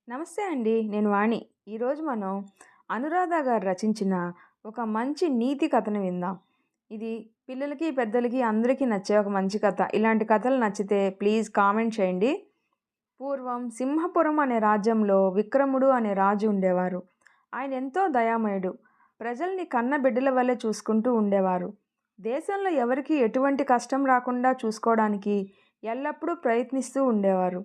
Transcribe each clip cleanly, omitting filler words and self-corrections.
నమస్తే అండి. నేను వాణి. ఈరోజు మనం అనురాధ గారు రచించిన ఒక మంచి నీతి కథను విందాం. ఇది పిల్లలకి, పెద్దలకి అందరికీ నచ్చే ఒక మంచి కథ. ఇలాంటి కథలు నచ్చితే ప్లీజ్ కామెంట్ చేయండి. పూర్వం సింహపురం అనే రాజ్యంలో విక్రముడు అనే రాజు ఉండేవారు. ఆయన ఎంతో దయామయుడు. ప్రజల్ని కన్న బిడ్డల వల్లే చూసుకుంటూ ఉండేవారు. దేశంలో ఎవరికీ ఎటువంటి కష్టం రాకుండా చూసుకోవడానికి ఎల్లప్పుడూ ప్రయత్నిస్తూ ఉండేవారు.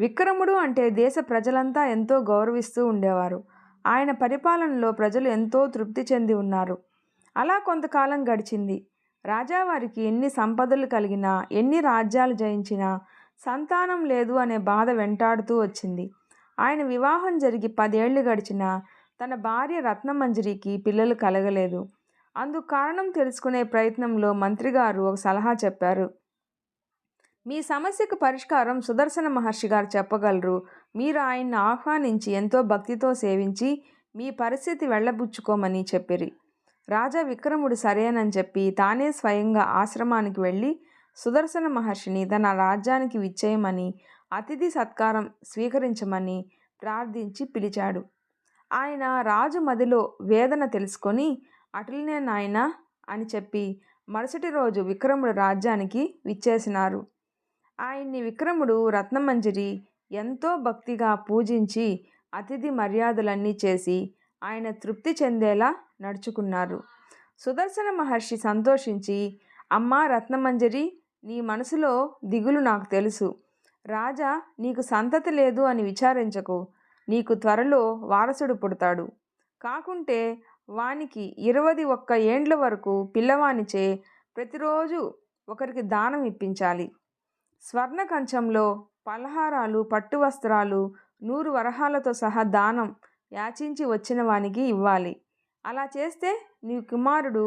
విక్రముడు అంటే దేశ ప్రజలంతా ఎంతో గౌరవిస్తూ ఉండేవారు. ఆయన పరిపాలనలో ప్రజలు ఎంతో తృప్తి చెంది ఉన్నారు. అలా కొంతకాలం గడిచింది. రాజావారికి ఎన్ని సంపదలు కలిగినా, ఎన్ని రాజ్యాలు జయించినా సంతానం లేదు అనే బాధ వెంటాడుతూ వచ్చింది. ఆయన వివాహం జరిగి 10 ఏళ్లు గడిచినా తన భార్య రత్నమంజరికి పిల్లలు కలగలేదు. అందుకు కారణం తెలుసుకునే ప్రయత్నంలో మంత్రిగారు ఒక సలహా చెప్పారు. మీ సమస్యకు పరిష్కారం సుదర్శన మహర్షి గారు చెప్పగలరు. మీరు ఆయన్ని ఆహ్వానించి ఎంతో భక్తితో సేవించి మీ పరిస్థితి వెళ్ళబుచ్చుకోమని చెప్పిరి. రాజా విక్రముడు సరేనని చెప్పి తానే స్వయంగా ఆశ్రమానికి వెళ్ళి సుదర్శన మహర్షిని తన రాజ్యానికి విచ్చేయమని, అతిథి సత్కారం స్వీకరించమని ప్రార్థించి పిలిచాడు. ఆయన రాజు మదిలో వేదన తెలుసుకొని అటులనే నాయనా అని చెప్పి మరుసటి రోజు విక్రముడు రాజ్యానికి విచ్చేసినారు. ఆయన్ని విక్రముడు రత్నమంజరి ఎంతో భక్తిగా పూజించి అతిథి మర్యాదలన్నీ చేసి ఆయన తృప్తి చెందేలా నడుచుకున్నారు. సుదర్శన మహర్షి సంతోషించి, అమ్మా రత్నమంజరి, నీ మనసులో దిగులు నాకు తెలుసు. రాజా నీకు సంతతి లేదు అని విచారించకు. నీకు త్వరలో వారసుడు పుడతాడు. కాకుంటే వానికి 21 ఏండ్ల వరకు పిల్లవానిచే ప్రతిరోజు ఒకరికి దానం ఇప్పించాలి. స్వర్ణ కంచంలో పలహారాలు, పట్టు వస్త్రాలు, 100 వరహాలతో సహా దానం యాచించి వచ్చిన వానికి ఇవ్వాలి. అలా చేస్తే నీ కుమారుడు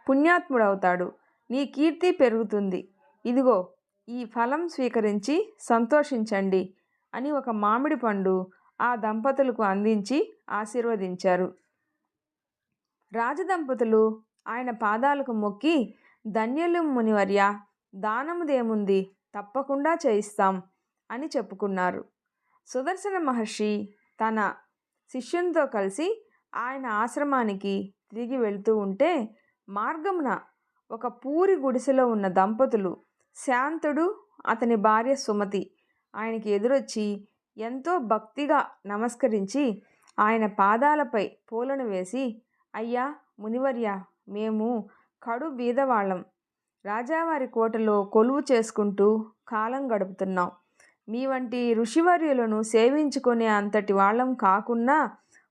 పుణ్యాత్ముడవుతాడు, నీ కీర్తి పెరుగుతుంది. ఇదిగో ఈ ఫలం స్వీకరించి సంతోషించండి అని ఒక మామిడి పండు ఆ దంపతులకు అందించి ఆశీర్వదించారు. రాజదంపతులు ఆయన పాదాలకు మొక్కి, ధన్యులు మునివర్య, దానముదేముంది, తప్పకుండా చేయిస్తాం అని చెప్పుకున్నారు. సుదర్శన మహర్షి తన శిష్యునితో కలిసి ఆయన ఆశ్రమానికి తిరిగి వెళ్తూ ఉంటే మార్గమున ఒక పూరి గుడిసెలో ఉన్న దంపతులు శాంతుడు, అతని భార్య సుమతి ఆయనకి ఎదురొచ్చి ఎంతో భక్తిగా నమస్కరించి ఆయన పాదాలపై పూలను వేసి, అయ్యా మునివర్య, మేము కడు బీదవాళ్ళం. రాజావారి కోటలో కొలువు చేసుకుంటూ కాలం గడుపుతున్నాం. మీ వంటి ఋషివర్యులను సేవించుకునే అంతటి వాళ్ళం కాకున్నా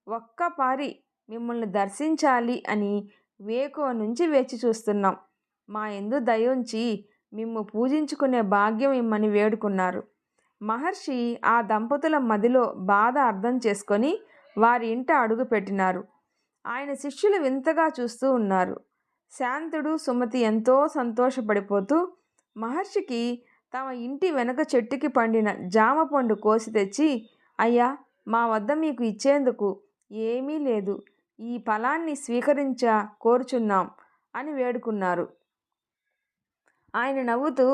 ఒక్కపారి మిమ్మల్ని దర్శించాలి అని వేకువ నుంచి వేచి చూస్తున్నాం. మా యందు దయ ఉంచి మిమ్ము పూజించుకునే భాగ్యం ఇమ్మని వేడుకున్నారు. మహర్షి ఆ దంపతుల మదిలో బాధ అర్థం చేసుకొని వారి ఇంట అడుగు పెట్టినారు. ఆయన శిష్యులు వింతగా చూస్తూ ఉన్నారు. శాంతుడు, సుమతి ఎంతో సంతోషపడిపోతూ మహర్షికి తమ ఇంటి వెనక చెట్టుకి పండిన జామ పండు కోసి తెచ్చి, అయ్యా, మా వద్ద మీకు ఇచ్చేందుకు ఏమీ లేదు, ఈ ఫలాన్ని స్వీకరించ కోరుచున్నాం అని వేడుకున్నారు. ఆయన నవ్వుతూ,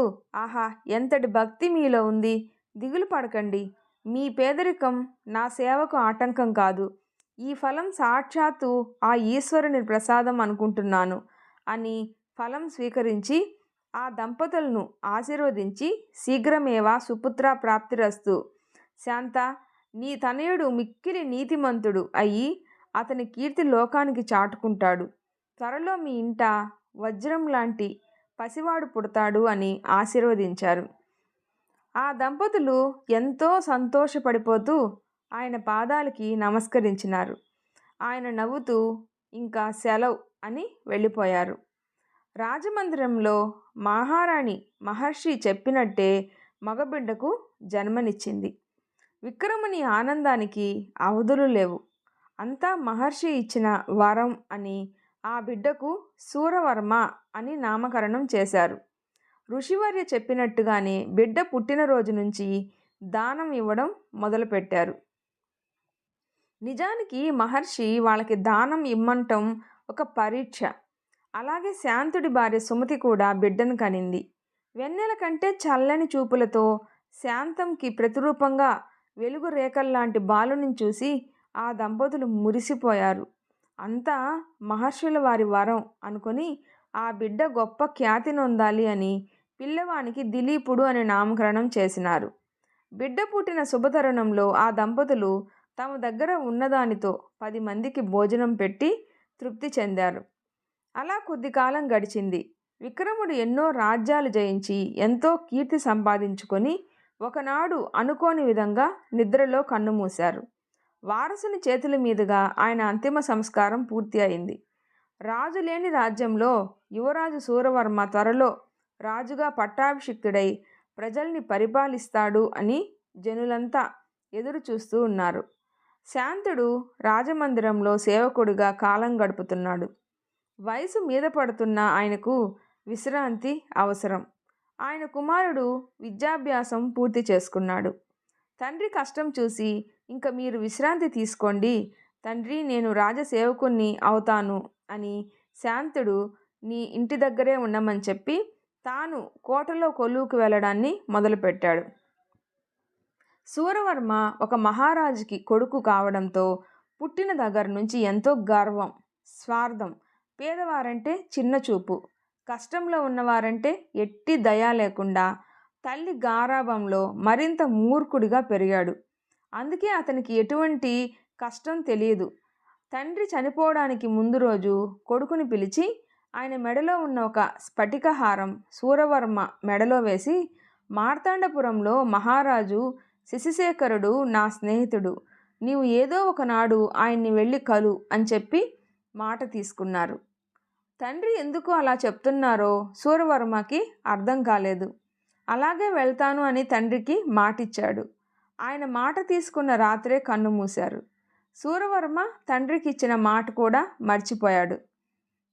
ఆహా, ఎంతటి భక్తి మీలో ఉంది, దిగులు పడకండి. మీ పేదరికం నా సేవకు ఆటంకం కాదు. ఈ ఫలం సాక్షాత్తు ఆ ఈశ్వరుని ప్రసాదం అనుకుంటున్నాను అని ఫలం స్వీకరించి ఆ దంపతులను ఆశీర్వదించి, శీఘ్రమేవా సుపుత్ర ప్రాప్తిరస్తు. శాంత, నీ తనయుడు మిక్కిలి నీతిమంతుడు అయి అతని కీర్తి లోకానికి చాటుకుంటాడు. త్వరలో మీ ఇంట వజ్రం లాంటి పసివాడు పుడతాడు అని ఆశీర్వదించారు. ఆ దంపతులు ఎంతో సంతోషపడిపోతూ ఆయన పాదాలకి నమస్కరించినారు. ఆయన నవ్వుతూ ఇంకా సెలవు అని వెళ్ళిపోయారు. రాజమందిరంలో మహారాణి మహర్షి చెప్పినట్టే మగబిడ్డకు జన్మనిచ్చింది. విక్రముని ఆనందానికి అవధులు లేవు. అంతా మహర్షి ఇచ్చిన వరం అని ఆ బిడ్డకు సూరవర్మ అని నామకరణం చేశారు. ఋషివర్య చెప్పినట్టుగానే బిడ్డ పుట్టినరోజు నుంచి దానం ఇవ్వడం మొదలుపెట్టారు. నిజానికి మహర్షి వాళ్ళకి దానం ఇమ్మంటం ఒక పరీక్ష. అలాగే శాంతుడి భార్య సుమతి కూడా బిడ్డను కనింది. వెన్నెల కంటే చల్లని చూపులతో శాంతంకి ప్రతిరూపంగా వెలుగు రేఖల్లాంటి బాలుని చూసి ఆ దంపతులు మురిసిపోయారు. అంతా మహర్షుల వారి వరం అనుకొని ఆ బిడ్డ గొప్ప ఖ్యాతి నొందాలి అని పిల్లవానికి దిలీపుడు అనే నామకరణం చేసినారు. బిడ్డ పుట్టిన శుభతరుణంలో ఆ దంపతులు తమ దగ్గర ఉన్నదానితో 10 మందికి భోజనం పెట్టి తృప్తి చెందారు. అలా కొద్ది కాలం గడిచింది. విక్రముడు ఎన్నో రాజ్యాలు జయించి ఎంతో కీర్తి సంపాదించుకొని ఒకనాడు అనుకోని విధంగా నిద్రలో కన్నుమూశారు. వారసుని చేతుల మీదుగా ఆయన అంతిమ సంస్కారం పూర్తి అయింది. రాజు లేని రాజ్యంలో యువరాజు సూరవర్మ త్వరలో రాజుగా పట్టాభిషిక్తుడై ప్రజల్ని పరిపాలిస్తాడు అని జనులంతా ఎదురు చూస్తూ ఉన్నారు. శాంతుడు రాజమందిరంలో సేవకుడిగా కాలం గడుపుతున్నాడు. వయసు మీద పడుతున్న ఆయనకు విశ్రాంతి అవసరం. ఆయన కుమారుడు విద్యాభ్యాసం పూర్తి చేసుకున్నాడు. తండ్రి కష్టం చూసి ఇంక మీరు విశ్రాంతి తీసుకోండి తండ్రి, నేను రాజసేవకుణ్ణి అవుతాను అని శాంతుడు నీ ఇంటి దగ్గరే ఉండమని చెప్పి తాను కోటలో కొలువుకు వెళ్ళడాన్ని మొదలుపెట్టాడు. సూరవర్మ ఒక మహారాజుకి కొడుకు కావడంతో పుట్టిన దగ్గర నుంచి ఎంతో గర్వం, స్వార్థం, పేదవారంటే చిన్నచూపు, కష్టంలో ఉన్నవారంటే ఎట్టి దయ లేకుండా తల్లి గారాబంలో మరింత మూర్ఖుడిగా పెరిగాడు. అందుకే అతనికి ఎటువంటి కష్టం తెలియదు. తండ్రి చనిపోవడానికి ముందు రోజు కొడుకుని పిలిచి ఆయన మెడలో ఉన్న ఒక స్ఫటికహారం సూరవర్మ మెడలో వేసి, మార్తాండపురంలో మహారాజు శశిశేఖరుడు నా స్నేహితుడు, నీవు ఏదో ఒకనాడు ఆయన్ని వెళ్ళి కలు అని చెప్పి మాట తీసుకున్నారు. తండ్రి ఎందుకు అలా చెప్తున్నారో సూరవర్మకి అర్థం కాలేదు. అలాగే వెళ్తాను అని తండ్రికి మాటిచ్చాడు. ఆయన మాట తీసుకున్న రాత్రే కన్ను మూశారు. సూరవర్మ తండ్రికి ఇచ్చిన మాట కూడా మర్చిపోయాడు.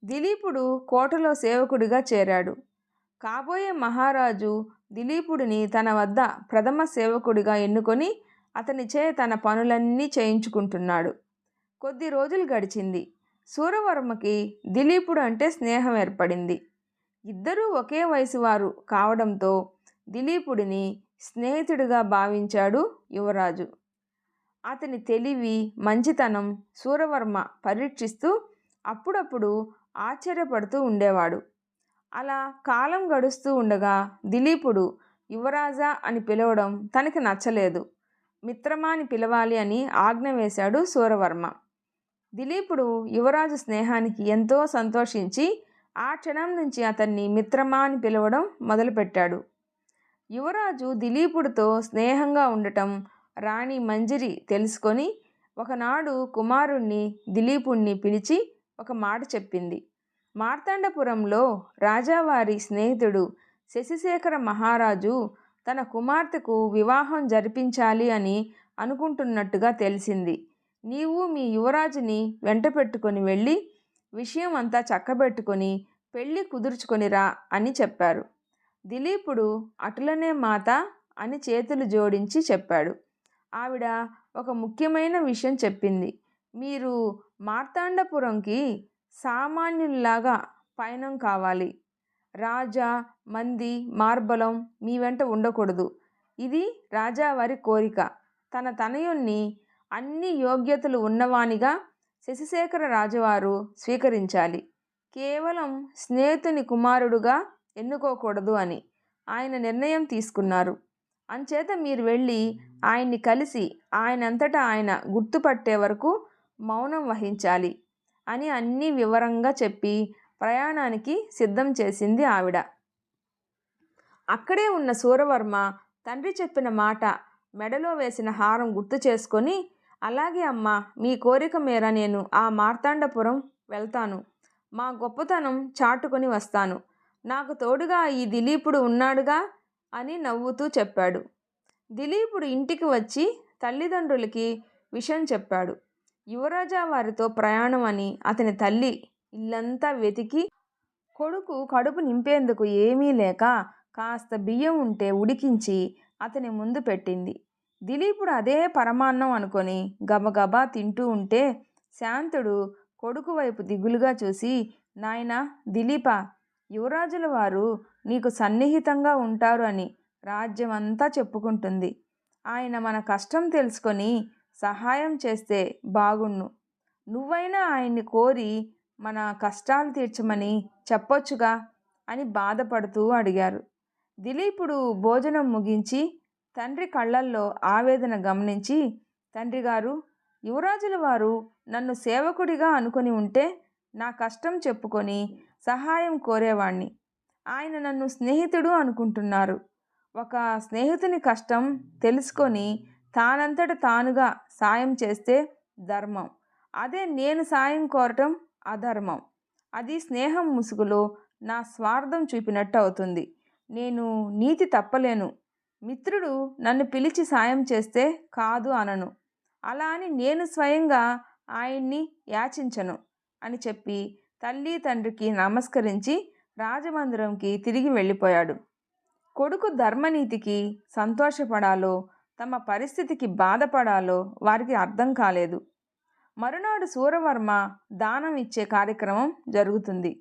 దిలీపుడు కోటలో సేవకుడిగా చేరాడు. కాబోయే మహారాజు దిలీపుడిని తన వద్ద ప్రథమ సేవకుడిగా ఎన్నుకొని అతనిచే తన పనులన్నీ చేయించుకుంటున్నాడు. కొద్ది రోజులు గడిచింది. సూరవర్మకి దిలీపుడు అంటే స్నేహం ఏర్పడింది. ఇద్దరూ ఒకే వయసు వారు కావడంతో దిలీపుడిని స్నేహితుడిగా భావించాడు యువరాజు. అతని తెలివి, మంచితనం సూరవర్మ పరీక్షిస్తూ అప్పుడప్పుడు ఆశ్చర్యపడుతూ ఉండేవాడు. అలా కాలం గడుస్తూ ఉండగా దిలీపుడు యువరాజా అని పిలవడం తనకి నచ్చలేదు. మిత్రమా అని పిలవాలి అని ఆజ్ఞ వేశాడు సూరవర్మ. దిలీపుడు యువరాజు స్నేహానికి ఎంతో సంతోషించి ఆ క్షణం నుంచి అతన్ని మిత్రమా అని పిలవడం మొదలుపెట్టాడు. యువరాజు దిలీపుడితో స్నేహంగా ఉండటం రాణి మంజరి తెలుసుకొని ఒకనాడు కుమారుణ్ణి దిలీపుణ్ణి పిలిచి ఒక మాట చెప్పింది. మార్తాండపురంలో రాజావారి స్నేహితుడు శశిశేఖర మహారాజు తన కుమార్తెకు వివాహం జరిపించాలి అని అనుకుంటున్నట్టుగా తెలిసింది. నీవు మీ యువరాజుని వెంట పెట్టుకొని వెళ్ళి విషయం అంతా చక్కబెట్టుకొని పెళ్ళి కుదుర్చుకొని రా అని చెప్పారు. దిలీపుడు అటులనే మాత అని చేతులు జోడించి చెప్పాడు. ఆవిడ ఒక ముఖ్యమైన విషయం చెప్పింది. మీరు మార్తాండపురంకి సామాన్యుల్లాగా పయనం కావాలి. రాజా, మంది, మార్బలం మీ వెంట ఉండకూడదు. ఇది రాజావారి కోరిక. తన తనయుణ్ణి అన్ని యోగ్యతలు ఉన్నవానిగా శశిశేఖర రాజువారు స్వీకరించాలి. కేవలం స్నేహితుని కుమారుడుగా ఎన్నుకోకూడదు అని ఆయన నిర్ణయం తీసుకున్నారు. అంచేత మీరు వెళ్ళి ఆయన్ని కలిసి ఆయనంతటా ఆయన గుర్తుపట్టే వరకు మౌనం వహించాలి అని అన్నీ వివరంగా చెప్పి ప్రయాణానికి సిద్ధం చేసింది ఆవిడ. అక్కడే ఉన్న సూరవర్మ తండ్రి చెప్పిన మాట, మెడలో వేసిన హారం గుర్తు చేసుకొని, అలాగే అమ్మా, మీ కోరిక మేర నేను ఆ మార్తాండపురం వెళ్తాను. మా గొప్పతనం చాటుకొని వస్తాను. నాకు తోడుగా ఈ దిలీపుడు ఉన్నాడుగా అని నవ్వుతూ చెప్పాడు. దిలీపుడు ఇంటికి వచ్చి తల్లిదండ్రులకి విషయం చెప్పాడు. యువరాజా వారితో ప్రయాణం అని అతని తల్లి ఇల్లంతా వెతికి కొడుకు కడుపు నింపేందుకు ఏమీ లేక కాస్త బియ్యం ఉంటే ఉడికించి అతని ముందు పెట్టింది. దిలీపుడు అదే పరమాన్నం అనుకొని గబగబా తింటూ ఉంటే శాంతుడు కొడుకు వైపు దిగులుగా చూసి, నాయనా దిలీపా, యువరాజుల వారు నీకు సన్నిహితంగా ఉంటారు అని రాజ్యం అంతా చెప్పుకుంటుంది. ఆయన మన కష్టం తెలుసుకొని సహాయం చేస్తే బాగుణ్ణు. నువ్వైనా ఆయన్ని కోరి మన కష్టాలు తీర్చమని చెప్పొచ్చుగా అని బాధపడుతూ అడిగారు. దిలీపుడు భోజనం ముగించి తండ్రి కళ్ళల్లో ఆవేదన గమనించి, తండ్రిగారు, యువరాజుల వారు నన్ను సేవకుడిగా అనుకొని ఉంటే నా కష్టం చెప్పుకొని సహాయం కోరేవాణ్ణి. ఆయన నన్ను స్నేహితుడు అనుకుంటున్నారు. ఒక స్నేహితుని కష్టం తెలుసుకొని తానంతట తానుగా సాయం చేస్తే ధర్మం. అదే నేను సాయం కోరటం అధర్మం. అది స్నేహం ముసుగులో నా స్వార్థం చూపినట్టు అవుతుంది. నేను నీతి తప్పలేను. మిత్రుడు నన్ను పిలిచి సాయం చేస్తే కాదు అనను. అలా అని నేను స్వయంగా ఆయన్ని యాచించను అని చెప్పి తల్లి తండ్రికి నమస్కరించి రాజమందిరంకి తిరిగి వెళ్ళిపోయాడు. కొడుకు ధర్మనీతికి సంతోషపడాలో తమ పరిస్థితికి బాధపడాలో వారికి అర్థం కాలేదు. మరునాడు సూరవర్మ దానం ఇచ్చే కార్యక్రమం జరుగుతుంది.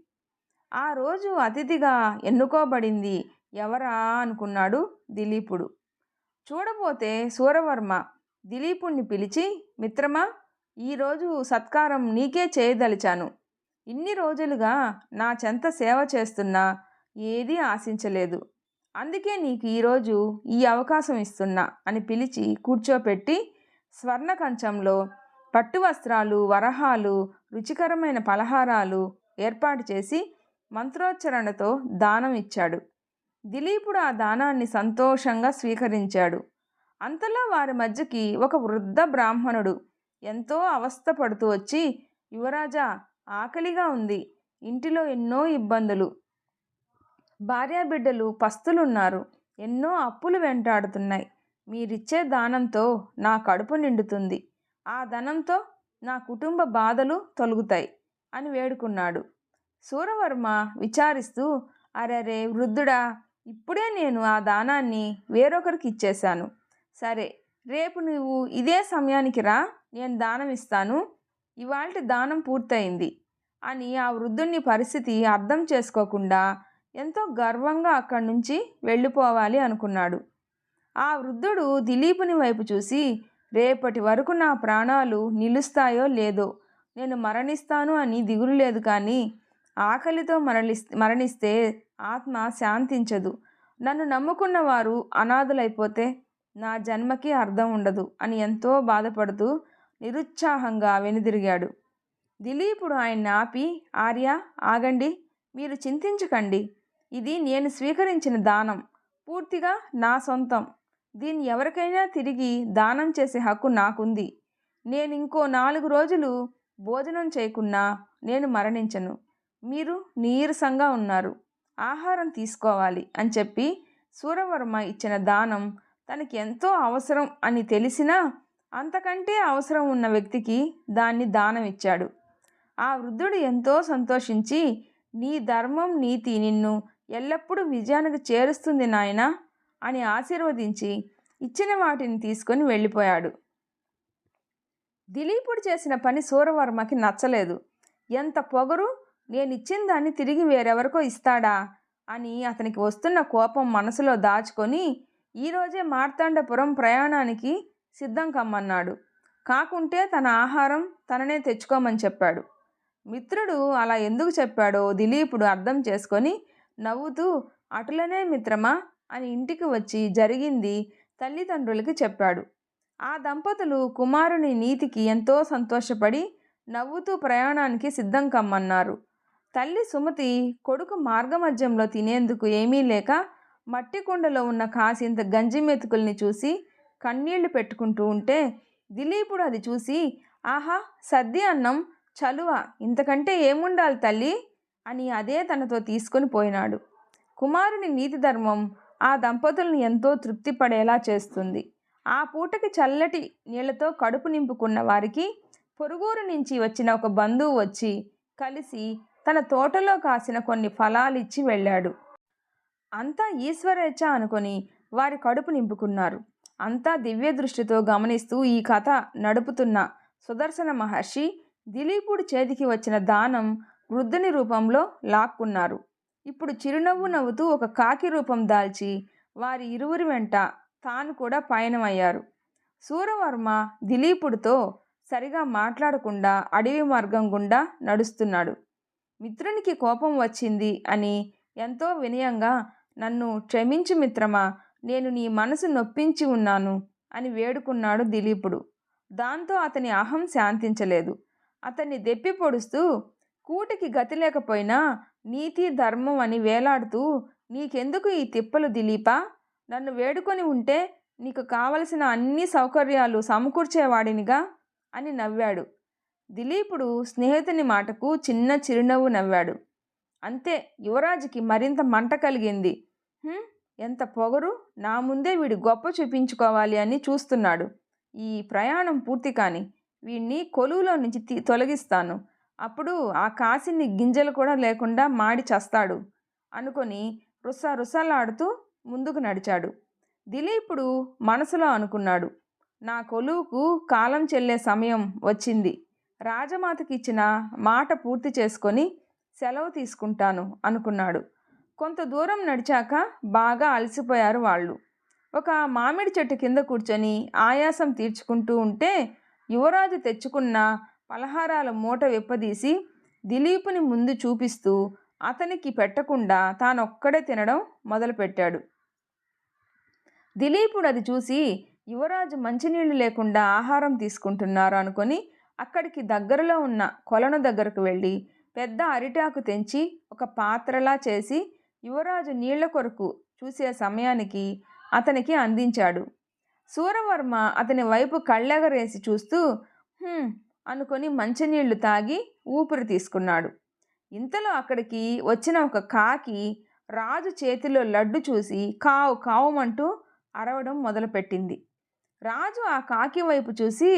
ఆ రోజు అతిథిగా ఎన్నుకోబడింది ఎవరా అనుకున్నాడు దిలీపుడు. చూడబోతే సూరవర్మ దిలీపుణ్ణి పిలిచి, మిత్రమా, ఈరోజు సత్కారం నీకే చేయదలిచాను. ఇన్ని రోజులుగా నా చెంత సేవ చేస్తున్నా ఏదీ ఆశించలేదు. అందుకే నీకు ఈరోజు ఈ అవకాశం ఇస్తున్నా అని పిలిచి కూర్చోపెట్టి స్వర్ణ కంచంలో పట్టు వస్త్రాలు, వరహాలు, రుచికరమైన పలహారాలు ఏర్పాటు చేసి మంత్రోచ్చరణతో దానం ఇచ్చాడు. దిలీపుడు ఆ దానాన్ని సంతోషంగా స్వీకరించాడు. అంతలో వారి మధ్యకి ఒక వృద్ధ బ్రాహ్మణుడు ఎంతో అవస్థపడుతూ వచ్చి, యువరాజా, ఆకలిగా ఉంది. ఇంటిలో ఎన్నో ఇబ్బందులు. భార్యాబిడ్డలు పస్తులున్నారు. ఎన్నో అప్పులు వెంటాడుతున్నాయి. మీరిచ్చే దానంతో నా కడుపు నిండుతుంది. ఆ ధనంతో నా కుటుంబ బాధలు తొలగుతాయి అని వేడుకున్నాడు. సూరవర్మ విచారిస్తూ, అరెరే వృద్ధుడా, ఇప్పుడే నేను ఆ దానాన్ని వేరొకరికి ఇచ్చేశాను. సరే, రేపు నువ్వు ఇదే సమయానికి రా, నేను దానం ఇస్తాను. ఇవాల్టి దానం పూర్తయింది అని ఆ వృద్ధుని పరిస్థితి అర్థం చేసుకోకుండా ఎంతో గర్వంగా అక్కడి నుంచి వెళ్ళిపోవాలి అనుకున్నాడు. ఆ వృద్ధుడు దిలీపుని వైపు చూసి, రేపటి వరకు నా ప్రాణాలు నిలుస్తాయో లేదో, నేను మరణిస్తాను అని దిగులు లేదు, కానీ ఆకలితో మరణిస్తే ఆత్మ శాంతించదు. నన్ను నమ్ముకున్న వారు అనాథలైపోతే నా జన్మకి అర్థం ఉండదు అని ఎంతో బాధపడుతూ నిరుత్సాహంగా వెనుదిరిగాడు. దిలీపుడు ఆయన్ని ఆపి, ఆర్య, ఆగండి, మీరు చింతించకండి. ఇది నేను స్వీకరించిన దానం, పూర్తిగా నా సొంతం. దీన్ని ఎవరికైనా తిరిగి దానం చేసే హక్కు నాకుంది. నేను ఇంకో 4 రోజులు భోజనం చేయకున్నా నేను మరణించను. మీరు నీరసంగా ఉన్నారు, ఆహారం తీసుకోవాలి అని చెప్పి సూరవర్మ ఇచ్చిన దానం తనకి ఎంతో అవసరం అని తెలిసినా అంతకంటే అవసరం ఉన్న వ్యక్తికి దాన్ని దానం ఇచ్చాడు. ఆ వృద్ధుడు ఎంతో సంతోషించి, నీ ధర్మం, నీతి నిన్ను ఎల్లప్పుడూ విజయానికి చేరుస్తుంది నాయనా అని ఆశీర్వదించి ఇచ్చిన వాటిని తీసుకొని వెళ్ళిపోయాడు. దిలీపుడు చేసిన పని సూరవర్మకి నచ్చలేదు. ఎంత పొగరు, నేనిచ్చిన దాన్ని తిరిగి వేరెవరికో ఇస్తాడా అని అతనికి వస్తున్న కోపం మనసులో దాచుకొని ఈరోజే మార్తాండపురం ప్రయాణానికి సిద్ధం కమ్మన్నాడు. కాకుంటే తన ఆహారం తననే తెచ్చుకోమని చెప్పాడు. మిత్రుడు అలా ఎందుకు చెప్పాడో దిలీపుడు అర్థం చేసుకొని నవ్వుతూ, అటులనే మిత్రమా అని ఇంటికి వచ్చి జరిగింది తల్లిదండ్రులకి చెప్పాడు. ఆ దంపతులు కుమారుని నీతికి ఎంతో సంతోషపడి నవ్వుతూ ప్రయాణానికి సిద్ధం కమ్మన్నారు. తల్లి సుమతి కొడుకు మార్గమధ్యంలో తినేందుకు ఏమీ లేక మట్టి కుండలో ఉన్న కాసింత గంజి మెతుకుల్ని చూసి కన్నీళ్లు పెట్టుకుంటూ ఉంటే దిలీపుడు అది చూసి, ఆహా, సద్ది అన్నం, చలువ, ఇంతకంటే ఏముండాలి తల్లి అని అదే తనతో తీసుకొని పోయినాడు. కుమారుని నీతి ధర్మం ఆ దంపతులను ఎంతో తృప్తి పడేలా చేస్తుంది. ఆ పూటకి చల్లటి నీళ్లతో కడుపు నింపుకున్న వారికి పొరుగురు నుంచి వచ్చిన ఒక బంధువు వచ్చి కలిసి తన తోటలో కాసిన కొన్ని ఫలాలిచ్చి వెళ్ళాడు. అంతా ఈశ్వరేచ్ఛ అనుకొని వారి కడుపు నింపుకున్నారు. అంతా దివ్య దృష్టితో గమనిస్తూ ఈ కథ నడుపుతున్న సుదర్శన మహర్షి దిలీపుడి చేతికి వచ్చిన దానం వృద్ధుని రూపంలో లాక్కున్నారు. ఇప్పుడు చిరునవ్వు నవ్వుతూ ఒక కాకి రూపం దాల్చి వారి ఇరువురి వెంట తాను కూడా పయనమయ్యారు. సూరవర్మ దిలీపుడితో సరిగా మాట్లాడకుండా అడవి మార్గం గుండా నడుస్తున్నాడు. మిత్రునికి కోపం వచ్చింది అని ఎంతో వినయంగా, నన్ను క్షమించు మిత్రమా, నేను నీ మనసు నొప్పించి ఉన్నాను అని వేడుకున్నాడు దిలీపుడు. దాంతో అతని అహం శాంతించలేదు. అతన్ని దెప్పి పొడుస్తూ, కూటికి గతి లేకపోయినా నీతి ధర్మం అని వేలాడుతూ నీకెందుకు ఈ తిప్పలు దిలీపా? నన్ను వేడుకొని ఉంటే నీకు కావలసిన అన్ని సౌకర్యాలు సమకూర్చేవాడినిగా అని నవ్వాడు. దిలీపుడు స్నేహితుని మాటకు చిన్న చిరునవ్వు నవ్వాడు. అంతే, యువరాజుకి మరింత మంట కలిగింది. ఎంత పొగరు! నా ముందే వీడు గొప్ప చూపించుకోవాలి అని చూస్తున్నాడు. ఈ ప్రయాణం పూర్తి కాని వీడిని కొలువులో నుంచి తొలగిస్తాను. అప్పుడు ఆ కాసిని గింజలు కూడా లేకుండా మాడి చస్తాడు అనుకొని రుసరుసలాడుతూ ముందుకు నడిచాడు. దిలీపుడు మనసులో అనుకున్నాడు, నా కొలువుకు కాలం చెల్లే సమయం వచ్చింది. రాజమాతకి ఇచ్చిన మాట పూర్తి చేసుకొని సెలవు తీసుకుంటాను అనుకున్నాడు. కొంత దూరం నడిచాక బాగా అలసిపోయారు వాళ్ళు. ఒక మామిడి చెట్టు కింద కూర్చొని ఆయాసం తీర్చుకుంటూ ఉంటే యువరాజు తెచ్చుకున్న పలహారాల మూట విప్పదీసి దిలీపుని ముందు చూపిస్తూ అతనికి పెట్టకుండా తానొక్కడే తినడం మొదలుపెట్టాడు. దిలీపుడు అది చూసి యువరాజు మంచినీళ్లు లేకుండా ఆహారం తీసుకుంటున్నారు అనుకొని అక్కడికి దగ్గరలో ఉన్న కొలను దగ్గరకు వెళ్ళి పెద్ద అరిటాకు తెంచి ఒక పాత్రలా చేసి యువరాజు నీళ్ల కొరకు చూసే సమయానికి అతనికి అందించాడు. సూరవర్మ అతని వైపు కళ్ళెగరేసి చూస్తూ అనుకొని మంచినీళ్లు తాగి ఊపిరి తీసుకున్నాడు. ఇంతలో అక్కడికి వచ్చిన ఒక కాకి రాజు చేతిలో లడ్డు చూసి కావు కావుమంటూ అరవడం మొదలుపెట్టింది. రాజు ఆ కాకి వైపు చూసి,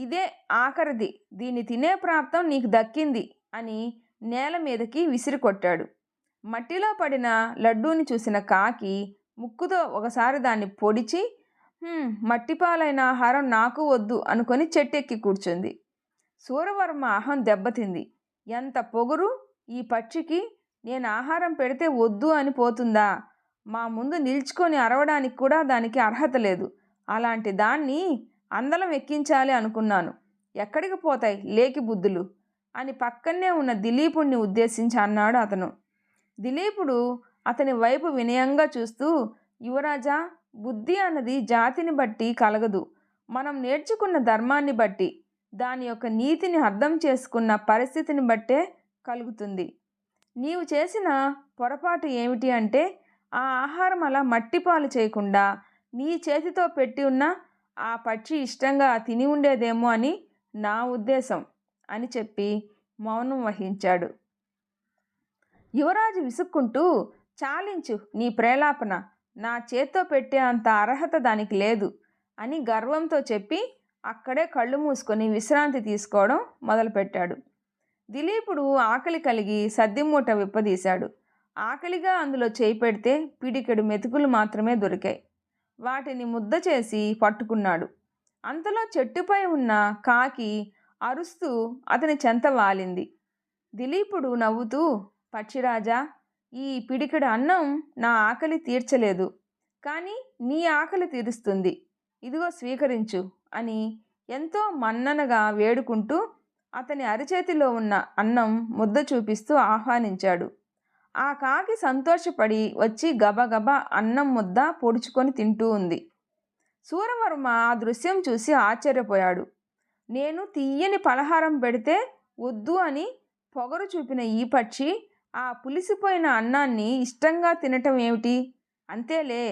ఇదే ఆఖరిది, దీన్ని తినే ప్రాప్తం నీకు దక్కింది అని నేల మీదకి విసిరికొట్టాడు. మట్టిలో పడిన లడ్డూని చూసిన కాకి ముక్కుతో ఒకసారి దాన్ని పొడిచి, మట్టిపాలైన ఆహారం నాకు వద్దు అనుకొని చెట్టెక్కి కూర్చుంది. సూరవర్మ అహం దెబ్బతింది. ఎంత పొగురు ఈ పక్షికి! నేను ఆహారం పెడితే వద్దు అని పోతుందా? మా ముందు నిల్చుకొని అరవడానికి కూడా దానికి అర్హత లేదు. అలాంటి దాన్ని అందలం ఎక్కించాలి అనుకున్నాను. ఎక్కడికి పోతాయి లేకి బుద్ధులు అని పక్కనే ఉన్న దిలీపుడిని ఉద్దేశించి అన్నాడు అతను. దిలీపుడు అతని వైపు వినయంగా చూస్తూ, యువరాజా, బుద్ధి అన్నది జాతిని బట్టి కలగదు. మనం నేర్చుకున్న ధర్మాన్ని బట్టి, దాని యొక్క నీతిని అర్థం చేసుకున్న పరిస్థితిని బట్టే కలుగుతుంది. నీవు చేసిన పొరపాటు ఏమిటి అంటే ఆ ఆహారం అలా మట్టిపాలు చేయకుండా నీ చేతితో పెట్టి ఉన్న ఆ పక్షి ఇష్టంగా తిని ఉండేదేమో అని నా ఉద్దేశం అని చెప్పి మౌనం వహించాడు. యువరాజు విసుక్కుంటూ, చాలించు నీ ప్రేలాపన, నా చేత్తో పెట్టే అంత అర్హత దానికి లేదు అని గర్వంతో చెప్పి అక్కడే కళ్ళు మూసుకొని విశ్రాంతి తీసుకోవడం మొదలుపెట్టాడు. దిలీపుడు ఆకలి కలిగి సద్దిమూట విప్పదీశాడు. ఆకలిగా అందులో చేయి పెడితే పిడికెడు మెతుకులు మాత్రమే దొరికాయి. వాటిని ముద్ద చేసి పట్టుకున్నాడు. అంతలో చెట్టుపై ఉన్న కాకి అరుస్తూ అతని చెంత వాలింది. దిలీపుడు నవ్వుతూ, పక్షిరాజా, ఈ పిడికెడు అన్నం నా ఆకలి తీర్చలేదు, కానీ నీ ఆకలి తీరుస్తుంది. ఇదిగో స్వీకరించు అని ఎంతో మన్ననగా వేడుకుంటూ అతని అరిచేతిలో ఉన్న అన్నం ముద్ద చూపిస్తూ ఆహ్వానించాడు. ఆ కాకి సంతోషపడి వచ్చి గబగబా అన్నం ముద్ద పొడుచుకొని తింటూ ఉంది. సూరవర్మ ఆ దృశ్యం చూసి ఆశ్చర్యపోయాడు. నేను తీయని పలహారం పెడితే వద్దు అని పొగరు చూపిన ఈ పక్షి ఆ పులిసిపోయిన అన్నాన్ని ఇష్టంగా తినటం ఏమిటి? అంతేలే,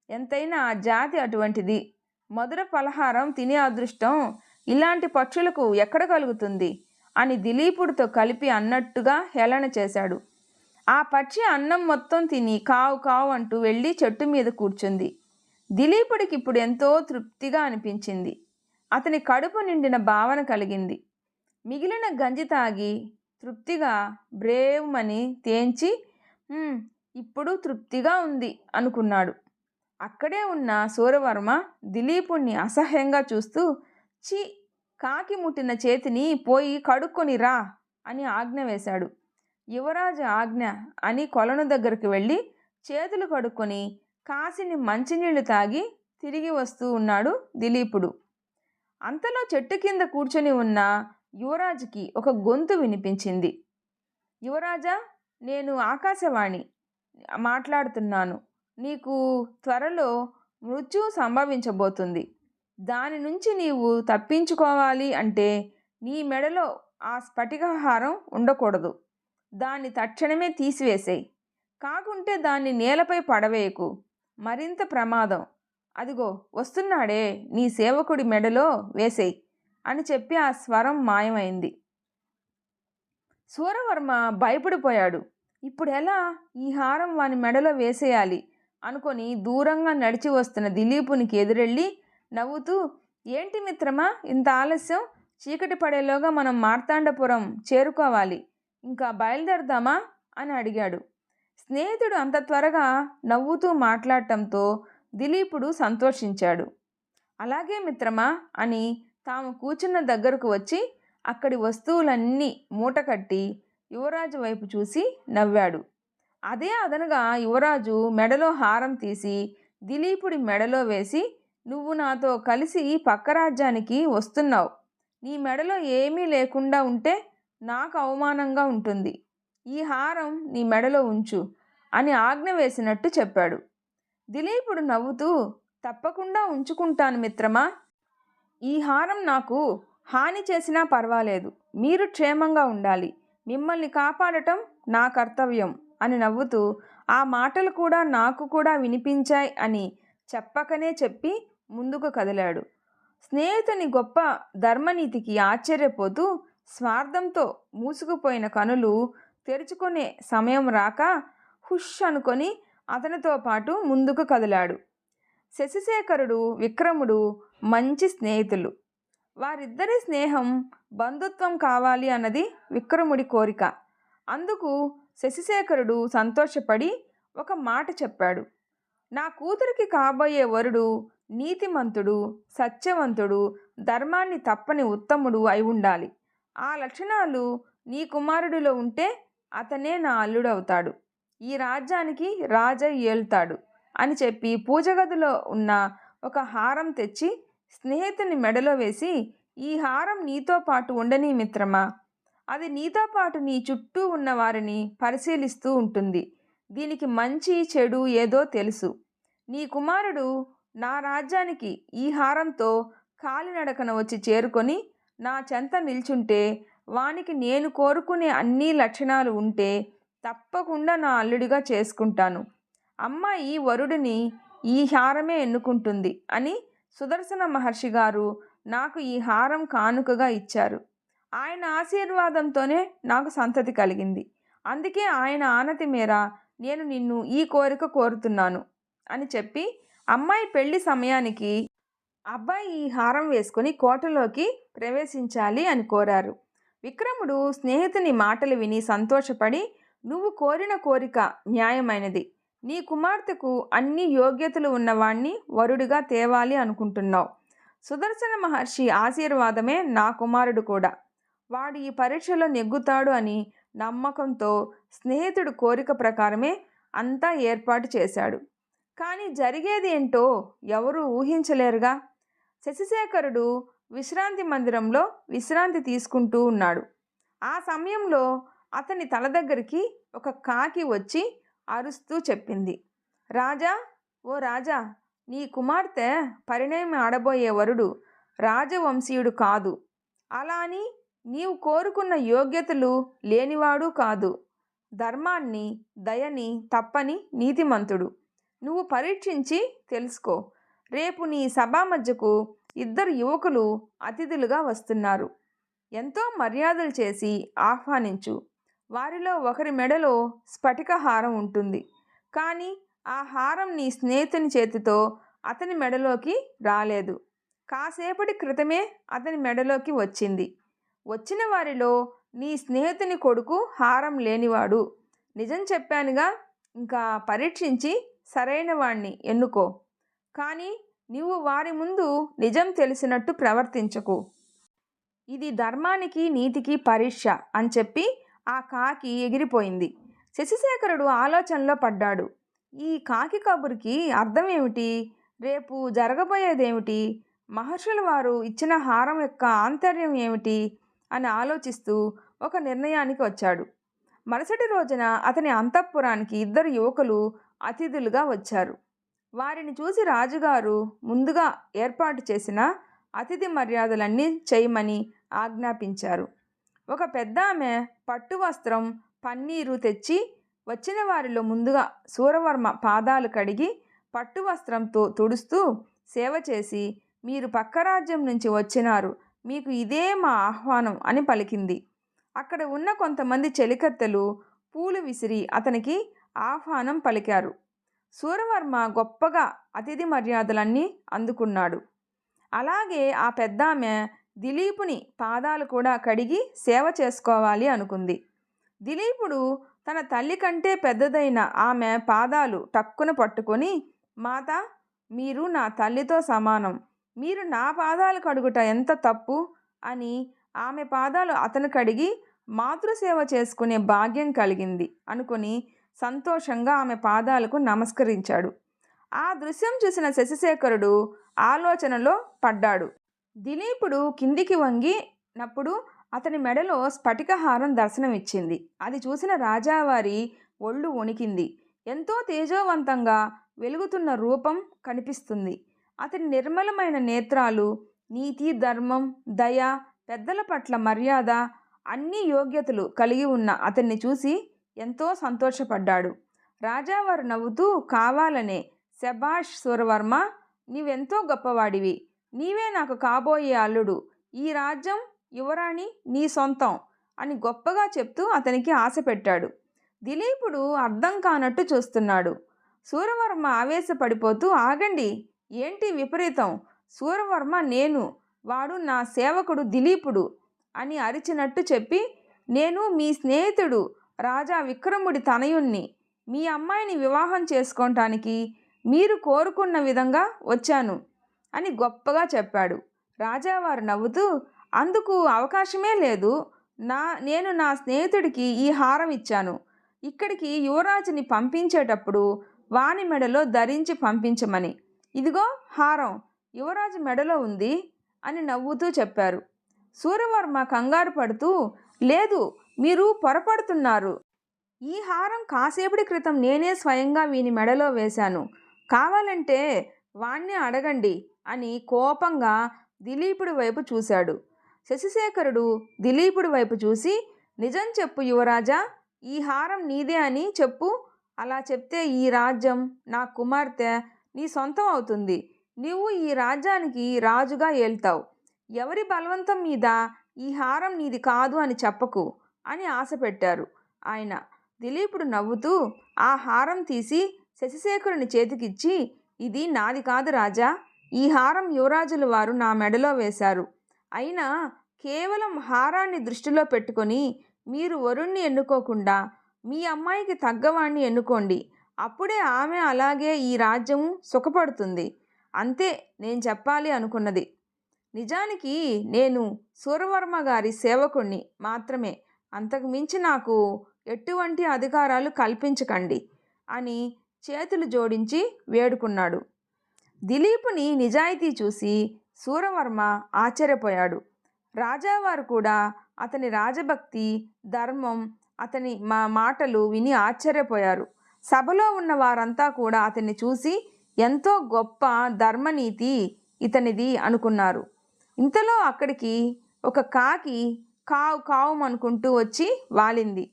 ఎంతైనా ఆ జాతి అటువంటిది. మధుర పలహారం తినే అదృష్టం ఇలాంటి పక్షులకు ఎక్కడ కలుగుతుంది అని దిలీపుడితో కలిపి అన్నట్టుగా హేళన చేశాడు. ఆ పక్షి అన్నం మొత్తం తిని కావు కావు అంటూ వెళ్ళి చెట్టు మీద కూర్చుంది. దిలీపుడికి ఇప్పుడు ఎంతో తృప్తిగా అనిపించింది. అతని కడుపు నిండిన భావన కలిగింది. మిగిలిన గంజి తాగి తృప్తిగా బ్రేవ్మని తేంచి ఇప్పుడు తృప్తిగా ఉంది అనుకున్నాడు. అక్కడే ఉన్న సూరవర్మ దిలీపుణ్ణి అసహ్యంగా చూస్తూ, చి, కాకి ముట్టిన చేతిని పోయి కడుక్కొని రా అని ఆజ్ఞ వేశాడు. యువరాజు ఆజ్ఞ అని కొలను దగ్గరికి వెళ్ళి చేతులు కడుక్కొని కాసిని మంచినీళ్లు తాగి తిరిగి వస్తూ ఉన్నాడు దిలీపుడు. అంతలో చెట్టు కింద కూర్చొని ఉన్న యువరాజుకి ఒక గొంతు వినిపించింది. యువరాజా, నేను ఆకాశవాణి మాట్లాడుతున్నాను. నీకు త్వరలో మృత్యు సంభవించబోతుంది. దాని నుంచి నీవు తప్పించుకోవాలి అంటే నీ మెడలో ఆ స్ఫటికహారం ఉండకూడదు. దాన్ని తక్షణమే తీసివేసేయి. కాకుంటే దాన్ని నేలపై పడవేయకు, మరింత ప్రమాదం. అదిగో వస్తున్నాడే, నీ సేవకుడి మెడలో వేసేయి అని చెప్పి ఆ స్వరం మాయమైంది. సూరవర్మ భయపడిపోయాడు. ఇప్పుడు ఎలా ఈ హారం వాని మెడలో వేసేయాలి అనుకొని దూరంగా నడిచి వస్తున్న దిలీపునికి ఎదురెళ్ళి నవ్వుతూ, ఏంటి మిత్రమా ఇంత ఆలస్యం? చీకటి పడేలోగా మనం మార్తాండపురం చేరుకోవాలి. ఇంకా బయలుదేరదామా అని అడిగాడు. స్నేహితుడు అంత త్వరగా నవ్వుతూ మాట్లాడటంతో దిలీపుడు సంతోషించాడు. అలాగే మిత్రమా అని తాము కూర్చున్న దగ్గరకు వచ్చి అక్కడి వస్తువులన్నీ మూటకట్టి యువరాజు వైపు చూసి నవ్వాడు. అదే అదనుగా యువరాజు మెడలో హారం తీసి దిలీపుడి మెడలో వేసి, నువ్వు నాతో కలిసి పక్క రాజ్యానికి వస్తున్నావు. నీ మెడలో ఏమీ లేకుండా ఉంటే నాకు అవమానంగా ఉంటుంది. ఈ హారం నీ మెడలో ఉంచు అని ఆజ్ఞ వేసినట్టు చెప్పాడు. దిలీపుడు నవ్వుతూ, తప్పకుండా ఉంచుకుంటాను మిత్రమా. ఈ హారం నాకు హాని చేసినా పర్వాలేదు. మీరు క్షేమంగా ఉండాలి. మిమ్మల్ని కాపాడటం నా కర్తవ్యం అని నవ్వుతూ, ఆ మాటలు కూడా నాకు కూడా వినిపించాయి అని చెప్పకనే చెప్పి ముందుకు కదిలాడు. స్నేహితుని గొప్ప ధర్మనీతికి ఆశ్చర్యపోతూ స్వార్థంతో మూసుకుపోయిన కనులు తెరుచుకునే సమయం రాక హుష్ అనుకొని అతనితో పాటు ముందుకు కదిలాడు. శశిశేఖరుడు, విక్రముడు మంచి స్నేహితులు. వారిద్దరి స్నేహం బంధుత్వం కావాలి అన్నది విక్రముడి కోరిక. అందుకు శశిశేఖరుడు సంతోషపడి ఒక మాట చెప్పాడు. నా కూతురికి కాబోయే వరుడు నీతిమంతుడు, సత్యవంతుడు, ధర్మాన్ని తప్పని ఉత్తముడు అయి ఉండాలి. ఆ లక్షణాలు నీ కుమారుడిలో ఉంటే అతనే నా అల్లుడవుతాడు. ఈ రాజ్యానికి రాజై ఏలుతాడు అని చెప్పి పూజగదిలో ఉన్న ఒక హారం తెచ్చి స్నేహితుని మెడలో వేసి, ఈ హారం నీతో పాటు ఉండని మిత్రమా. అది నీతో పాటు నీ చుట్టూ ఉన్న వారిని పరిశీలిస్తూ ఉంటుంది. దీనికి మంచి చెడు ఏదో తెలుసు. నీ కుమారుడు నా రాజ్యానికి ఈ హారంతో కాలినడకన వచ్చి చేరుకొని నా చెంత నిల్చుంటే వానికి నేను కోరుకునే అన్ని లక్షణాలు ఉంటే తప్పకుండా నా అల్లుడిగా చేసుకుంటాను. అమ్మ ఈ వరుడిని ఈ హారమే ఎన్నుకుంటుంది అని సుదర్శన మహర్షి గారు నాకు ఈ హారం కానుకగా ఇచ్చారు. ఆయన ఆశీర్వాదంతోనే నాకు సంతతి కలిగింది. అందుకే ఆయన ఆనతి మేర నేను నిన్ను ఈ కోరిక కోరుతున్నాను అని చెప్పి అమ్మాయి పెళ్లి సమయానికి అబ్బాయి ఈ హారం వేసుకొని కోటలోకి ప్రవేశించాలి అని కోరారు. విక్రముడు స్నేహితుని మాటలు విని సంతోషపడి, నువ్వు కోరిన కోరిక న్యాయమైనది. నీ కుమార్తెకు అన్ని యోగ్యతలు ఉన్నవాణ్ణి వరుడిగా తేవాలి అనుకుంటున్నావు. సుదర్శన మహర్షి ఆశీర్వాదమే నా కుమారుడు కూడా. వాడు ఈ పరీక్షలో నెగ్గుతాడు అని నమ్మకంతో స్నేహితుడు కోరిక ప్రకారమే అంతా ఏర్పాటు చేశాడు. కానీ జరిగేది ఏంటో ఎవరూ ఊహించలేరుగా. శశిశేఖరుడు విశ్రాంతి మందిరంలో విశ్రాంతి తీసుకుంటూ ఉన్నాడు. ఆ సమయంలో అతని తల దగ్గరికి ఒక కాకి వచ్చి అరుస్తూ చెప్పింది, రాజా, ఓ రాజా, నీ కుమార్తె పరిణయం ఆడబోయే వరుడు రాజవంశీయుడు కాదు. అలా అని నీవు కోరుకున్న యోగ్యతలు లేనివాడు కాదు. ధర్మాన్ని, దయని తప్పని నీతిమంతుడు. నువ్వు పరీక్షించి తెలుసుకో. రేపు నీ సభా మధ్యకు 2 యువకులు అతిథులుగా వస్తున్నారు. ఎంతో మర్యాదలు చేసి ఆహ్వానించు. వారిలో ఒకరి మెడలో స్ఫటిక హారం ఉంటుంది. కానీ ఆ హారం నీ స్నేహితుని చేతితో అతని మెడలోకి రాలేదు. కాసేపటి క్రితమే అతని మెడలోకి వచ్చింది. వచ్చిన వారిలో నీ స్నేహితుని కొడుకు హారం లేనివాడు. నిజం చెప్పానుగా, ఇంకా పరీక్షించి సరైన వాణ్ణి ఎన్నుకో. కానీ నీవు వారి ముందు నిజం తెలిసినట్టు ప్రవర్తించకు. ఇది ధర్మానికి నీతికి పరీక్ష అని చెప్పి ఆ కాకి ఎగిరిపోయింది. శశిశేఖరుడు ఆలోచనలో పడ్డాడు. ఈ కాకి కబురుకి అర్థం ఏమిటి? రేపు జరగబోయేదేమిటి? మహర్షుల వారు ఇచ్చిన హారం యొక్క ఆంతర్యం ఏమిటి? అని ఆలోచిస్తూ ఒక నిర్ణయానికి వచ్చాడు. మరుసటి రోజున అతని అంతఃపురానికి ఇద్దరు యువకులు అతిథులుగా వచ్చారు. వారిని చూసి రాజుగారు ముందుగా ఏర్పాటు చేసిన అతిథి మర్యాదలన్నీ చేయమని ఆజ్ఞాపించారు. ఒక పెద్దామె పట్టు వస్త్రం, పన్నీరు తెచ్చి వచ్చిన వారిలో ముందుగా సూరవర్మ పాదాలు కడిగి పట్టు వస్త్రంతో తుడుస్తూ సేవ చేసి, మీరు పక్క రాజ్యం నుంచి వచ్చినారు, మీకు ఇదే మా ఆహ్వానం అని పలికింది. అక్కడ ఉన్న కొంతమంది చెలికత్తెలు పూలు విసిరి అతనికి ఆహ్వానం పలికారు. సూరవర్మ గొప్పగా అతిథి మర్యాదలన్నీ అందుకున్నాడు. అలాగే ఆ పెద్దామె దిలీపుని పాదాలు కూడా కడిగి సేవ చేసుకోవాలి అనుకుంది. దిలీపుడు తన తల్లి కంటే పెద్దదైన ఆమె పాదాలు టక్కున పట్టుకొని, మాత, మీరు నా తల్లితో సమానం, మీరు నా పాదాలు కడుగుట ఎంత తప్పు అని ఆమె పాదాలు అతను కడిగి మాతృసేవ చేసుకునే భాగ్యం కలిగింది అనుకుని సంతోషంగా ఆమె పాదాలకు నమస్కరించాడు. ఆ దృశ్యం చూసిన శశిశేఖరుడు ఆలోచనలో పడ్డాడు. దిలీపుడు కిందికి వంగినప్పుడు అతని మెడలో స్ఫటికహారం దర్శనమిచ్చింది. అది చూసిన రాజావారి ఒళ్ళు వణికింది. ఎంతో తేజోవంతంగా వెలుగుతున్న రూపం కనిపిస్తుంది. అతని నిర్మలమైన నేత్రాలు, నీతి, ధర్మం, దయ, పెద్దల పట్ల మర్యాద, అన్ని యోగ్యతలు కలిగి ఉన్న అతన్ని చూసి ఎంతో సంతోషపడ్డాడు. రాజావారు నవ్వుతూ కావాలనే, శభాష్ సూరవర్మ, నీవెంతో గొప్పవాడివి, నీవే నాకు కాబోయే అల్లుడు, ఈ రాజ్యం, యువరాణి నీ సొంతం అని గొప్పగా చెప్తూ అతనికి ఆశ పెట్టాడు. దిలీపుడు అర్థం కానట్టు చూస్తున్నాడు. సూరవర్మ ఆవేశపడిపోతూ, ఆగండి, ఏంటి విపరీతం? సూరవర్మ నేను, వాడు నా సేవకుడు దిలీపుడు అని అరిచినట్టు చెప్పి, నేను మీ స్నేహితుడు రాజా విక్రముడి తనయుణ్ణి, మీ అమ్మాయిని వివాహం చేసుకోవటానికి మీరు కోరుకున్న విధంగా వచ్చాను అని గొప్పగా చెప్పాడు. రాజావారు నవ్వుతూ, అందుకు అవకాశమే లేదు, నేను నా స్నేహితుడికి ఈ హారం ఇచ్చాను, ఇక్కడికి యువరాజుని పంపించేటప్పుడు వాని మెడలో ధరించి పంపించమని, ఇదిగో హారం యువరాజు మెడలో ఉంది అని నవ్వుతూ చెప్పారు. సూరవర్మ కంగారు పడుతూ, లేదు, మీరు పొరపడుతున్నారు, ఈ హారం కాసేపటి క్రితం నేనే స్వయంగా వీని మెడలో వేశాను, కావాలంటే వాణ్ణి అడగండి అని కోపంగా దిలీపుడి వైపు చూశాడు. శశిశేఖరుడు దిలీపుడి వైపు చూసి, నిజం చెప్పు యువరాజా, ఈ హారం నీదే అని చెప్పు, అలా చెప్తే ఈ రాజ్యం, నా కుమార్తె నీ సొంతం అవుతుంది, నీవు ఈ రాజ్యానికి రాజుగా ఏల్తావు, ఎవరి బలవంతం మీద ఈ హారం నీది కాదు అని చెప్పకు అని ఆశ పెట్టారు ఆయన. దిలీపుడు నవ్వుతూ ఆ హారం తీసి శశిశేఖరుని చేతికిచ్చి, ఇది నాది కాదు రాజా, ఈ హారం యువరాజుల వారు నా మెడలో వేశారు, అయినా కేవలం హారాన్ని దృష్టిలో పెట్టుకొని మీరు వరుణ్ణి ఎన్నుకోకుండా మీ అమ్మాయికి తగ్గవాణ్ణి ఎన్నుకోండి, అప్పుడే ఆమె అలాగే ఈ రాజ్యం సుఖపడుతుంది, అంతే నేను చెప్పాలి అనుకున్నది. నిజానికి నేను సూరవర్మ గారి సేవకుణ్ణి మాత్రమే, అంతకు మించి నాకు ఎటువంటి అధికారాలు కల్పించకండి అని చేతులు జోడించి వేడుకున్నాడు. దిలీపుని నిజాయితీ చూసి సూరవర్మ ఆశ్చర్యపోయాడు. రాజావారు కూడా అతని రాజభక్తి, ధర్మం, అతని మాటలు విని ఆశ్చర్యపోయారు. సభలో ఉన్న వారంతా కూడా అతన్ని చూసి ఎంతో గొప్ప ధర్మనీతి ఇతనిది అనుకున్నారు. ఇంతలో అక్కడికి ఒక కాకి కావు కావుమనుకుంటూ వచ్చి వాలింది.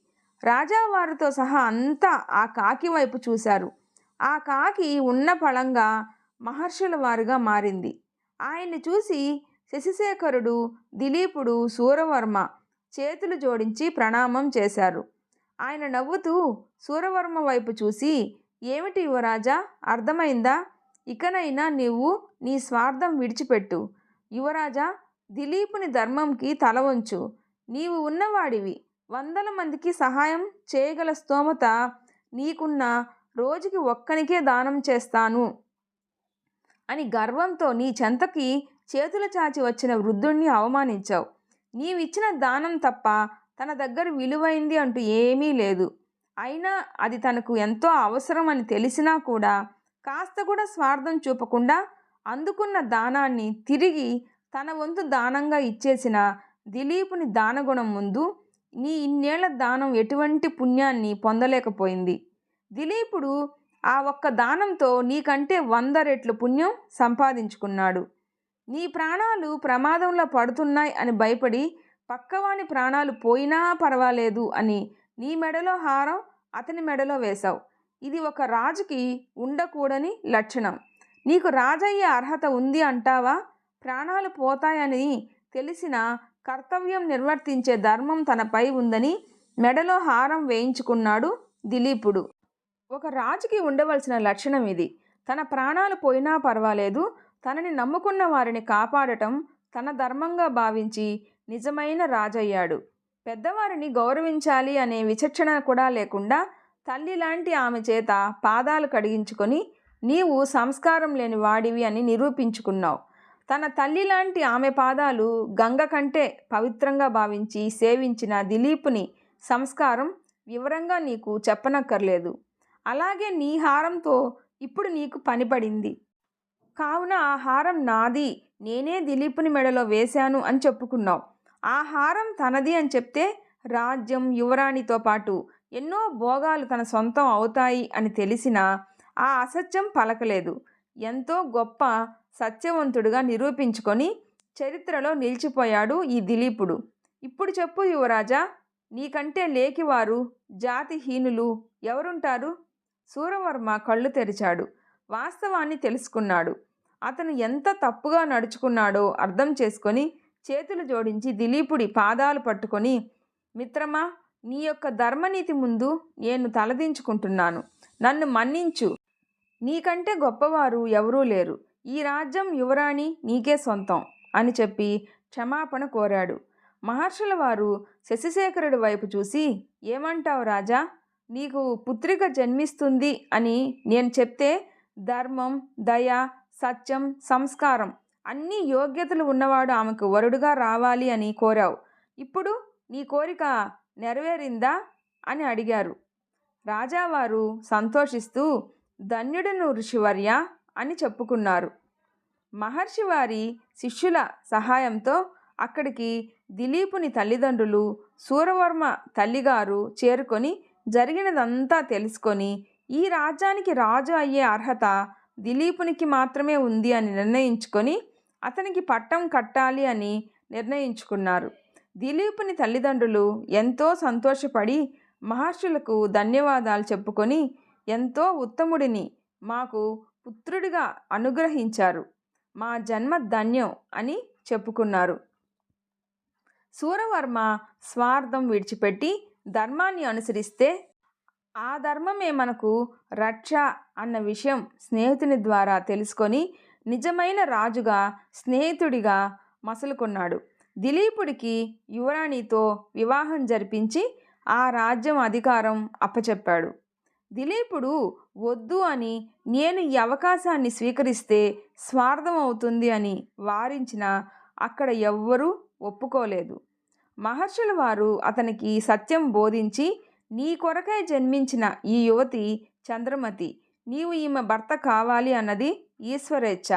రాజావారితో సహా అంతా ఆ కాకి వైపు చూశారు. ఆ కాకి ఉన్న పళంగా మహర్షుల వారుగా మారింది. ఆయన్ని చూసి శశిశేఖరుడు, దిలీపుడు, సూరవర్మ చేతులు జోడించి ప్రణామం చేశారు. ఆయన నవ్వుతూ సూరవర్మ వైపు చూసి, ఏమిటి యువరాజా, అర్థమైందా? ఇకనైనా నీవు నీ స్వార్థం విడిచిపెట్టు. యువరాజా, దిలీపుని ధర్మంకి తల వంచు. నీవు ఉన్నవాడివి, 100 మందికి సహాయం చేయగల స్తోమత నీకున్న, రోజుకి ఒక్కనికే దానం చేస్తాను అని గర్వంతో నీ చెంతకి చేతులు చాచి వచ్చిన వృద్ధుణ్ణి అవమానించావు. నీవిచ్చిన దానం తప్ప తన దగ్గర విలువైంది అంటూ ఏమీ లేదు. అయినా అది తనకు ఎంతో అవసరం అని తెలిసినా కూడా కాస్త కూడా స్వార్థం చూపకుండా అందుకున్న దానాన్ని తిరిగి తన వంతు దానంగా ఇచ్చేసిన దిలీపుని దానగుణం ముందు నీ ఇన్నేళ్ల దానం ఎటువంటి పుణ్యాన్ని పొందలేకపోయింది. దిలీపుడు ఆ ఒక్క దానంతో నీకంటే 100 రెట్లు పుణ్యం సంపాదించుకున్నాడు. నీ ప్రాణాలు ప్రమాదంలో పడుతున్నాయి అని భయపడి పక్కవాని ప్రాణాలు పోయినా పర్వాలేదు అని నీ మెడలో హారం అతని మెడలో వేశావు. ఇది ఒక రాజుకి ఉండకూడని లక్షణం. నీకు రాజయ్యే అర్హత ఉంది అంటావా? ప్రాణాలు పోతాయని తెలిసిన కర్తవ్యం నిర్వర్తించే ధర్మం తనపై ఉందని మెడలో హారం వేయించుకున్నాడు దిలీపుడు. ఒక రాజుకి ఉండవలసిన లక్షణం ఇది. తన ప్రాణాలు పోయినా పర్వాలేదు, తనని నమ్ముకున్న వారిని కాపాడటం తన ధర్మంగా భావించి నిజమైన రాజయ్యాడు. పెద్దవారిని గౌరవించాలి అనే విచక్షణ కూడా లేకుండా తల్లి లాంటి ఆమె చేత పాదాలు కడిగించుకొని నీవు సంస్కారం లేని వాడివి అని నిరూపించుకున్నావు. తన తల్లి లాంటి ఆమె పాదాలు గంగ కంటే పవిత్రంగా భావించి సేవించిన దిలీపుని సంస్కారం వివరంగా నీకు చెప్పనక్కర్లేదు. అలాగే నీ హారంతో ఇప్పుడు నీకు పని పడింది. కావున ఆ హారం నాది, నేనే దిలీపుని మెడలో వేశాను అని చెప్పుకున్నావు. ఆ హారం తనది అని చెప్తే రాజ్యం, యువరాణితో పాటు ఎన్నో భోగాలు తన సొంతం అవుతాయి అని తెలిసినా ఆ అసత్యం పలకలేదు. ఎంతో గొప్ప సత్యవంతుడుగా నిరూపించుకొని చరిత్రలో నిలిచిపోయాడు ఈ దిలీపుడు. ఇప్పుడు చెప్పు యువరాజా, నీకంటే లేకివారు, జాతిహీనులు ఎవరుంటారు? సూరవర్మ కళ్ళు తెరిచాడు. వాస్తవాన్ని తెలుసుకున్నాడు. అతను ఎంత తప్పుగా నడుచుకున్నాడో అర్థం చేసుకొని చేతులు జోడించి దిలీపుడి పాదాలు పట్టుకొని, మిత్రమా, నీ యొక్క ధర్మనీతి ముందు నేను తలదించుకుంటున్నాను. నన్ను మన్నించు. నీకంటే గొప్పవారు ఎవరూ లేరు. ఈ రాజ్యం, యువరాణి నీకే సొంతం అని చెప్పి క్షమాపణ కోరాడు. మహర్షుల వారు శశిశేఖరుడి వైపు చూసి, ఏమంటావు రాజా? నీకు పుత్రిక జన్మిస్తుంది అని నేను చెప్తే ధర్మం, దయ, సత్యం, సంస్కారం అన్ని యోగ్యతలు ఉన్నవాడు ఆమెకు వరుడుగా రావాలి అని కోరావు. ఇప్పుడు నీ కోరిక నెరవేరిందా అని అడిగారు. రాజావారు సంతోషిస్తూ, ధన్యుడును ఋషివర్య అని చెప్పుకున్నారు. మహర్షి వారి శిష్యుల సహాయంతో అక్కడికి దిలీపుని తల్లిదండ్రులు, సూరవర్మ తల్లిగారు చేరుకొని జరిగినదంతా తెలుసుకొని ఈ రాజ్యానికి రాజు అయ్యే అర్హత దిలీపునికి మాత్రమే ఉంది అని నిర్ణయించుకొని అతనికి పట్టం కట్టాలి అని నిర్ణయించుకున్నారు. దిలీపుని తల్లిదండ్రులు ఎంతో సంతోషపడి మహర్షులకు ధన్యవాదాలు చెప్పుకొని, ఎంతో ఉత్తముడిని మాకు పుత్రుడిగా అనుగ్రహించారు, మా జన్మ ధన్యం అని చెప్పుకున్నారు. సూరవర్మ స్వార్థం విడిచిపెట్టి ధర్మాన్ని అనుసరిస్తే ఆ ధర్మమే మనకు రక్ష అన్న విషయం స్నేహితుని ద్వారా తెలుసుకొని నిజమైన రాజుగా, స్నేహితుడిగా మసలుకున్నాడు. దిలీపుడికి యువరాణితో వివాహం జరిపించి ఆ రాజ్యం అధికారం అప్పచెప్పాడు. దిలీపుడు వద్దు అని, నేను ఈ అవకాశాన్ని స్వీకరిస్తే స్వార్థం అవుతుంది అని వారించినా అక్కడ ఎవ్వరూ ఒప్పుకోలేదు. మహర్షుల వారు అతనికి సత్యం బోధించి, నీ కొరకై జన్మించిన ఈ యువతి చంద్రమతి, నీవు ఈమె భర్త కావాలి అన్నది ఈశ్వరేచ్ఛ.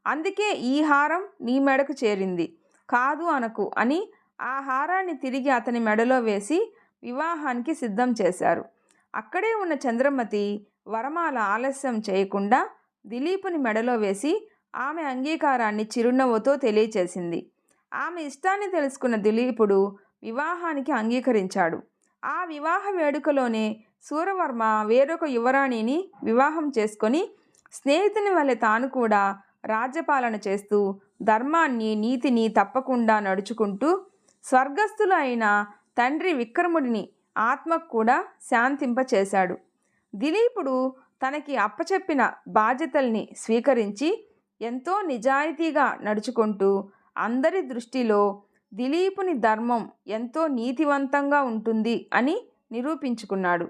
అందుకే ఈ హారం నీ మెడకు చేరింది, కాదు అనకు అని ఆ హారాన్ని తిరిగి అతని మెడలో వేసి వివాహానికి సిద్ధం చేశారు. అక్కడే ఉన్న చంద్రమతి వరమాల ఆలస్యం చేయకుండా దిలీపుని మెడలో వేసి ఆమె అంగీకారాన్ని చిరునవ్వుతో తెలియచేసింది. ఆమె ఇష్టాన్ని తెలుసుకున్న దిలీపుడు వివాహానికి అంగీకరించాడు. ఆ వివాహ వేడుకలోనే సూరవర్మ వేరొక యువరాణిని వివాహం చేసుకొని స్నేహితుని వలె తాను కూడా రాజ్యపాలన చేస్తూ ధర్మాన్ని, నీతిని తప్పకుండా నడుచుకుంటూ స్వర్గస్థులు అయిన తండ్రి విక్రముడిని ఆత్మకు కూడా శాంతింపచేశాడు. దిలీపుడు తనకి అప్పచెప్పిన బాధ్యతల్ని స్వీకరించి ఎంతో నిజాయితీగా నడుచుకుంటూ అందరి దృష్టిలో దిలీపుని ధర్మం ఎంతో నీతివంతంగా ఉంటుంది అని నిరూపించుకున్నాడు.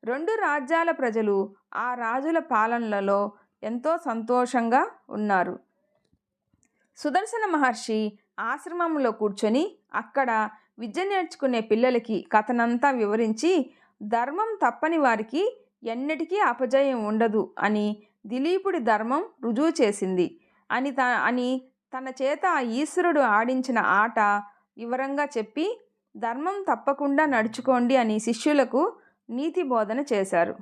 2 రాజ్యాల ప్రజలు ఆ రాజుల పాలనలలో ఎంతో సంతోషంగా ఉన్నారు. సుదర్శన మహర్షి ఆశ్రమంలో కూర్చొని అక్కడ విద్య నేర్చుకునే పిల్లలకి కథనంతా వివరించి ధర్మం తప్పని వారికి ఎన్నటికీ అపజయం ఉండదు అని దిలీపుడి ధర్మం రుజువు చేసింది అని తన చేత ఆ ఈశ్వరుడు ఆడించిన ఆట వివరంగా చెప్పి ధర్మం తప్పకుండా నడుచుకోండి అని శిష్యులకు నీతి బోధన చేశారు.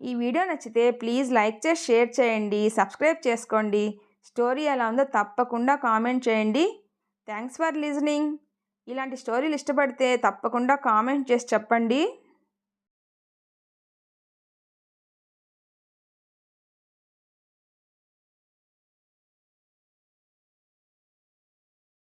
ఈ వీడియో నచ్చితే ప్లీజ్ లైక్ చేసి షేర్ చేయండి, సబ్స్క్రైబ్ చేసుకోండి. స్టోరీ ఎలా ఉందో తప్పకుండా కామెంట్ చేయండి. Thanks for listening. ఇలాంటి స్టోరీలు ఇష్టపడితే తప్పకుండా కామెంట్ చేసి చెప్పండి.